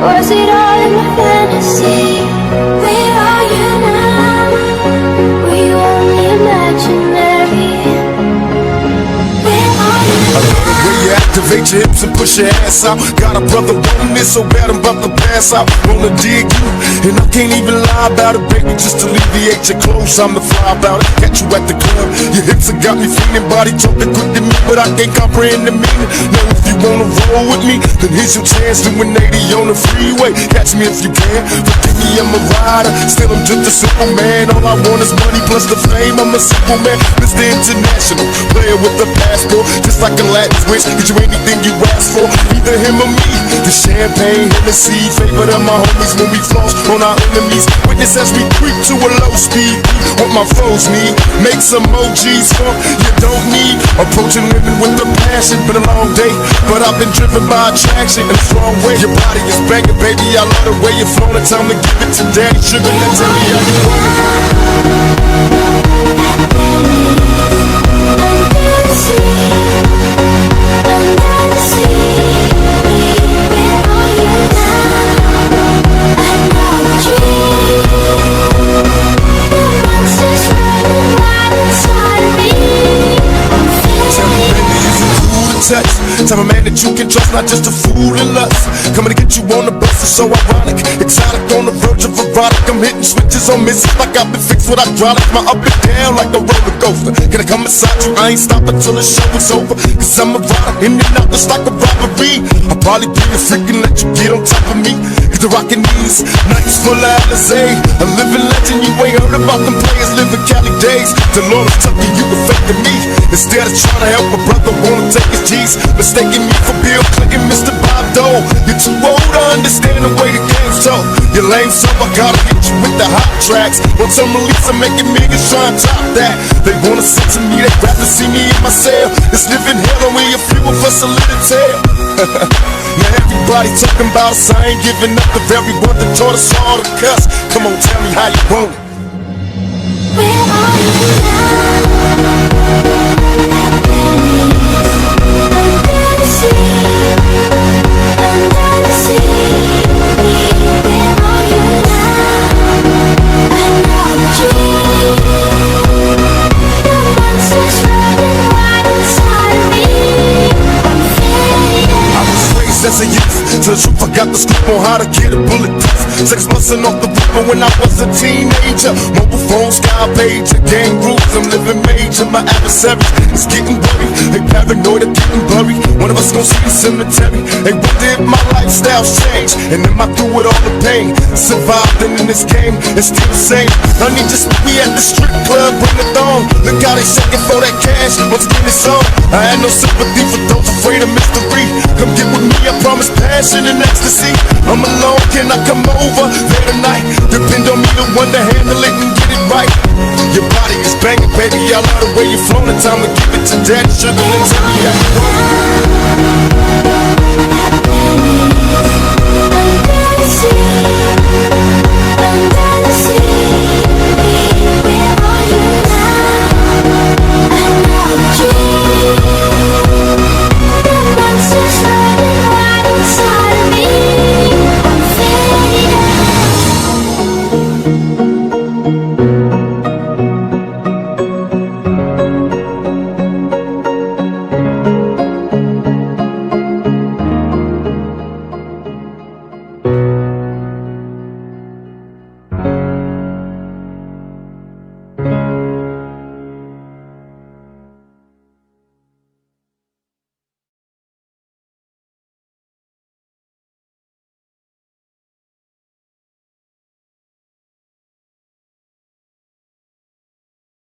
Was it all in my fantasy? Where are you now? Were you only imaginary? Where are you now? You activate your hips and push your ass out. Got a brother wanting this so bad I'm about to pass out. Wanna dig you, and I can't even lie about it, baby. Just alleviate your clothes, I'm the fly about it. Catch you at the club, your hips have got me feeling. Body talking quick to me, but I can't comprehend the meaning. Now if you wanna roll with me, then here's your chance. Doing 80 on the freeway, catch me if you can. Forgive me, I'm a rider, still I'm just a simple man. All I want is money plus the fame, I'm a simple man. Mr. International, player with a passport, just like a Latin switch. Get you anything you ask for, either him or me. The champagne, Hennessy, favorite of my homies when we floss on our enemies. Witness as we creep to a low speed. What my foes need, make some emojis for you don't need. Approaching women with a passion, been a long day, but I've been driven by attraction in a strong way. Your body is banging, baby, I love the way you're flowing. Time to give it to daddy sugar, now tell me how you touch. Type of man that you can trust, not just a fool in lust. Coming to get you on the bus is so ironic. Exotic on the verge of erotic. I'm hitting switches on misses like I've been fixed with hydraulics. My up and down like a roller coaster. Can I come inside you? I ain't stopping till the show is over. Cause I'm a rider, in and out just like a robbery. I'll probably be a freak and let you get on top of me. Cause the rockin' these nights full of Alizé. A living legend, you ain't heard about them players living Cali days. The Lord is tucking you can fake to me. Instead of trying to help a brother, wanna take his G's. Mistaking me for Bill Clinton, Mr. Bob Dole. You're too old to understand the way the game's told. You're lame, so I gotta hit you with the hot tracks. Once I'm released, I'm making niggas try and top that. They wanna sit to me, they'd rather see me in my cell. It's living hell, and we a few of us a little tale. Now everybody talking about us, I ain't giving up to everyone that taught us all to cuss. Come on, tell me how you want it. Where are you now? As a youth, to the truth I got the scoop on how to get a bulletproof. 6 months and off the roof when I was a teenager. Mobile phone, sky page, gang groups. I'm living major, my adversaries is getting worried. They paranoid of getting buried. One of us gon' see the cemetery. They wonder if my lifestyle's changed, and am I through with all the pain? Surviving in this game, it's still the same. I need just me at the strip club, bring the thong. Look how they shaking for that cash, once again it's on. I had no sympathy for those afraid of mystery. Come get with me, I promise passion and ecstasy. I'm alone, can I come over there tonight? Depend on me, the one to handle it and get it right. Your body is banging, baby, I love the way you're flowing. Time to give it to daddy sugar and tell me how you want it.